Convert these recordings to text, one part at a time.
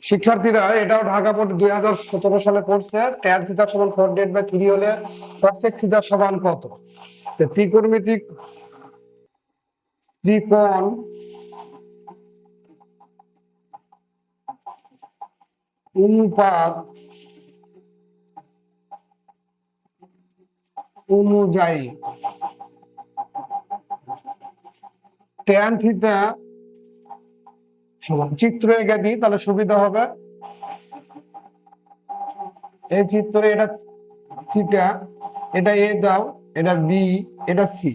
শিক্ষার্থীরা এটাও ঢাকা বোর্ড 2017 সালে পড়ছে। ট্যান থিটা সমান 4/3 হলে কসেক থিটা সমান কত? ত্রিকোণমিতিক ত্রিকোণ অনুপাত অনুযায়ী ট্যান থিটা সমান, চিত্র এঁকে দিই তাহলে সুবিধা হবে। এই চিত্রে এটা থিটা, এটা এ দাও, এটা বি, এটা সি।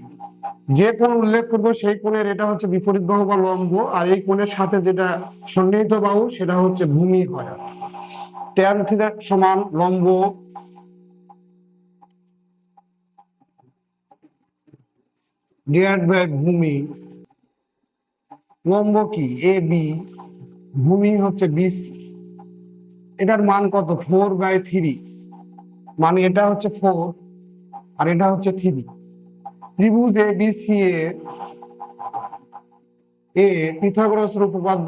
যে কোণ উল্লেখ করবো সেই কোণের এটা হচ্ছে বিপরীত বাহু বা লম্ব, আর এই কোণের সাথে যেটা সন্নিহিত বাহু সেটা হচ্ছে ভূমি হয়। ট্যান থিটা সমান লম্ব ডিভাইড বাই ভূমি। লম্ব কি? এ বি, ভূমি হচ্ছে বিসি। এটার মান কত? 4/3, মানে এটা হচ্ছে 4 আর এটা হচ্ছে 3। ত্রিভুজ এ বি সি এ পিথাগোরাসের উপপাদ্য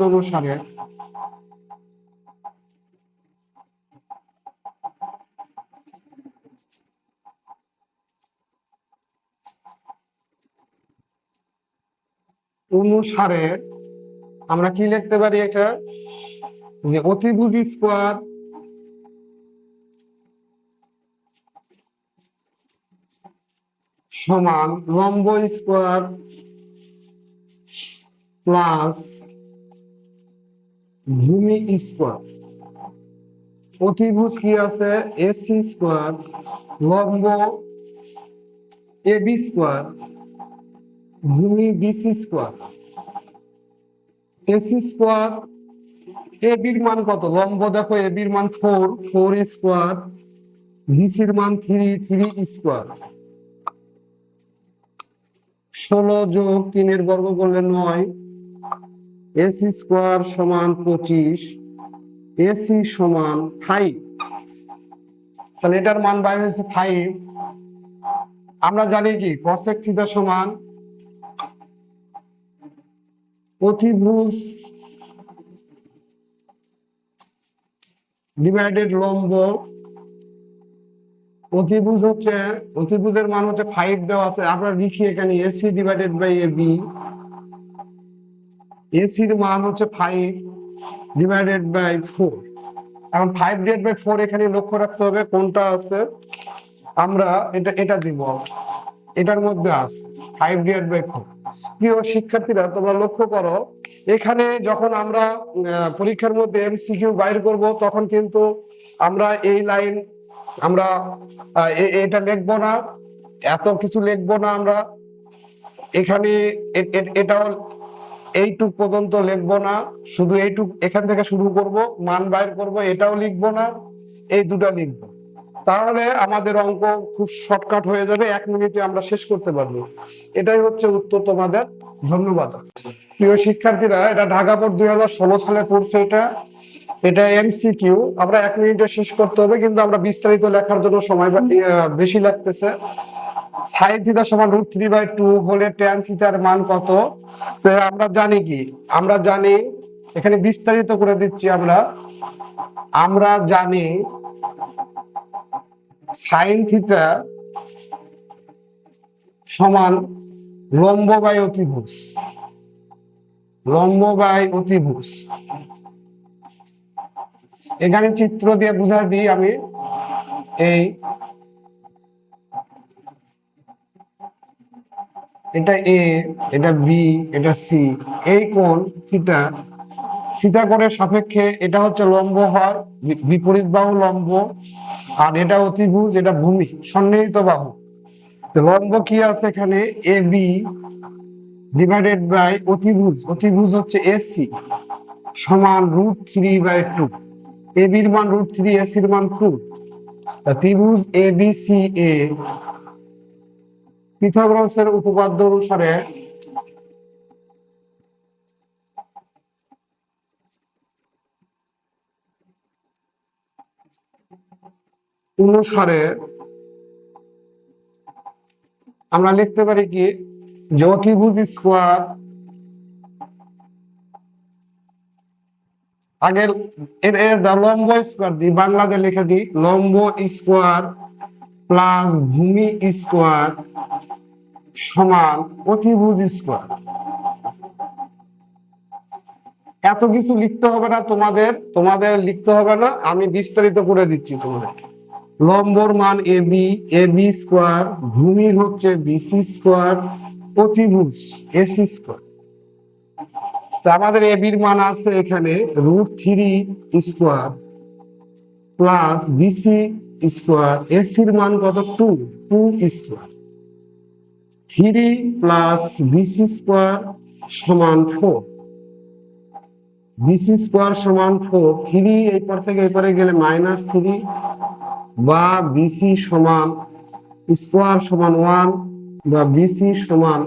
অনুসারে আমরা কি লিখতে পারি? এটা যে অতিভুজ স্কোয়ার সমান লম্ব স্কোয়ার প্লাস ভূমি স্কোয়ার। অতিভুজ কি আছে? এসি স্কোয়ার, লম্ব এ বি স্কোয়ার, ভূমি বিসি স্কোয়ার। এসি স্কোয়ার, এ বির মান কত? লম্ব দেখো, এ বির মান 4, 4 স্কোয়ার, বিসির মান 3, 3 স্কোয়ার। 16 যোগ 3 এর বর্গ করলে 9, এসি স্কোয়ার সমান 25, এসি সমান 5। তাহলে এটার মান বাইর হয়েছে 5। আমরা জানি কি কসেক থিটা সমান অতিভুজ ডিভাইডেড লম্ব। অতিভুজের মান হচ্ছে 5 দেওয়া আছে, আমরা লিখি এখানে A C divided by A B. এসির মান হচ্ছে 5 ডিভাইডেড বাই 4। এখন 5 ডিভাইডেড বাই 4 এখানে লক্ষ্য রাখতে হবে কোনটা আছে। আমরা এটা দিব, এটার মধ্যে আছে 5 ডিভাইডেড বাই 4। প্রিয় শিক্ষার্থীরা, তোমরা লক্ষ্য করো, এখানে যখন আমরা পরীক্ষার মধ্যে এমসিকিউ বাইর করব তখন কিন্তু আমরা এই লাইন আমরা এটা লিখবো না, এত কিছু লিখবো না। আমরা এখানে এটাও এইটুক পর্যন্ত লিখবো না, শুধু এইটুক এখান থেকে শুরু করব, মান বাইর করব, এটাও লিখবো না, এই দুটা লিখবো। তাহলে আমাদের অঙ্ক খুব শর্টকাট হয়ে যাবে, 1 মিনিটে আমরা শেষ করতে পারবো। এটাই হচ্ছে উত্তর তোমাদের। ধন্যবাদ। প্রিয় শিক্ষার্থীরা, এটা ঢাকা বোর্ড 2016 সালে পড়ছে। এটা এমসিকিউ, আমরা 1 মিনিটে শেষ করতে হবে, কিন্তু আমরা বিস্তারিত লেখার জন্য সময় বেশি লাগতেছে। সাইন থিটা সমান √3/2 হলে ট্যান থিটার মান কত? তো আমরা জানি কি, আমরা জানি, এখানে বিস্তারিত করে দিচ্ছি। আমরা জানি সাইন থিটা সমান লম্ব বাই অতিভুজ। লম্ব বাই অতিভুজ, এখানে চিত্র দিয়ে বুঝাই দিই আমি। এটা এ, এটা বি, এটা সি। এই কোণ থিটা, থিটা কোণের সাপেক্ষে এটা হচ্ছে লম্ব হয়, বিপরীত বাহু লম্ব, আর এটা অতিভুজ, এটা ভূমি সন্নিহিত বাহু। লম্ব কি আছে এখানে? এ বি ডিভাইডেড বাই অতিভুজ, অতিভুজ হচ্ছে এসি সমান √3/2। এ বির মান √3, এসির মান 2। ত্রিভুজ এ বি সি এ পিথাগোরাসের উপপাদ্য অনুসারে আমরা লিখতে পারি কি, যে অতিভুজ স্কোয়ার আগে এর লম্ব স্কোয়ার দিই, বাংলাতে লিখে দিই লম্ব স্কোয়ার প্লাস ভূমি স্কোয়ার সমান অতিভুজ স্কোয়ার। এত কিছু লিখতে হবে না, তোমাদের লিখতে হবে না, আমি বিস্তারিত করে দিচ্ছি তোমাদের। লম্বর মান এবি, এবি স্কোয়ার, ভূমি হচ্ছে বিসি স্কোয়ার, অতিভুজ এসি স্কোয়ার। তো আমাদের এবির মান আছে এখানে √3 স্কোয়ার প্লাস বিসি স্কোয়ার, এসির মান কত 2 স্কোয়ার, 3 প্লাস বিসি স্কোয়ার সমান 4, বিসি স্কোয়ার সমান 4, 3 এই পার থেকে এই পারে গেলে -3 বা বিসি সমান স্কোয়ার সমান 1 বা বিসি সমান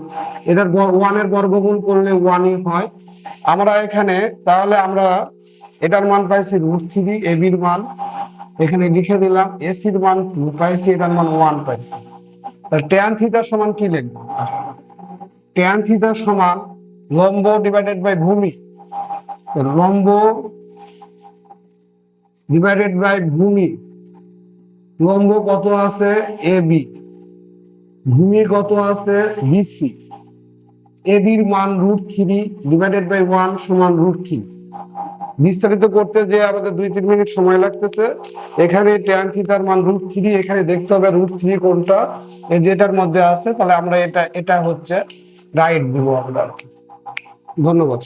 এটার 1 এর বর্গমূল করলে 1ই হয়। আমরা এখানে তাহলে আমরা এটার মান পাইছি √3, এবির মান এখানে লিখে দিলাম, এসির মান 2 পাইছি, এটার মান 1 পাইছি। তাহলে ট্যান থিটা সমান কি লিখবো? ট্যান থিটা সমান লম্ব ডিভাইডেড বাই ভূমি। লম্ব ডিভাইডেড বাই ভূমি, লম্ব কত আছে এবি, ভূমি কত আছে বিসি, এবির মান √3 ডিভাইডেড বাই 1 সমান √3। বিস্তারিত করতে যে আমাদের 2-3 মিনিট সময় লাগতেছে। এখানে ট্যান থিটার মান √3, এখানে দেখতে হবে √3 কোনটা, এই যেটার মধ্যে আছে, তাহলে আমরা এটা হচ্ছে রাইট দিব আমরা। ধন্যবাদ।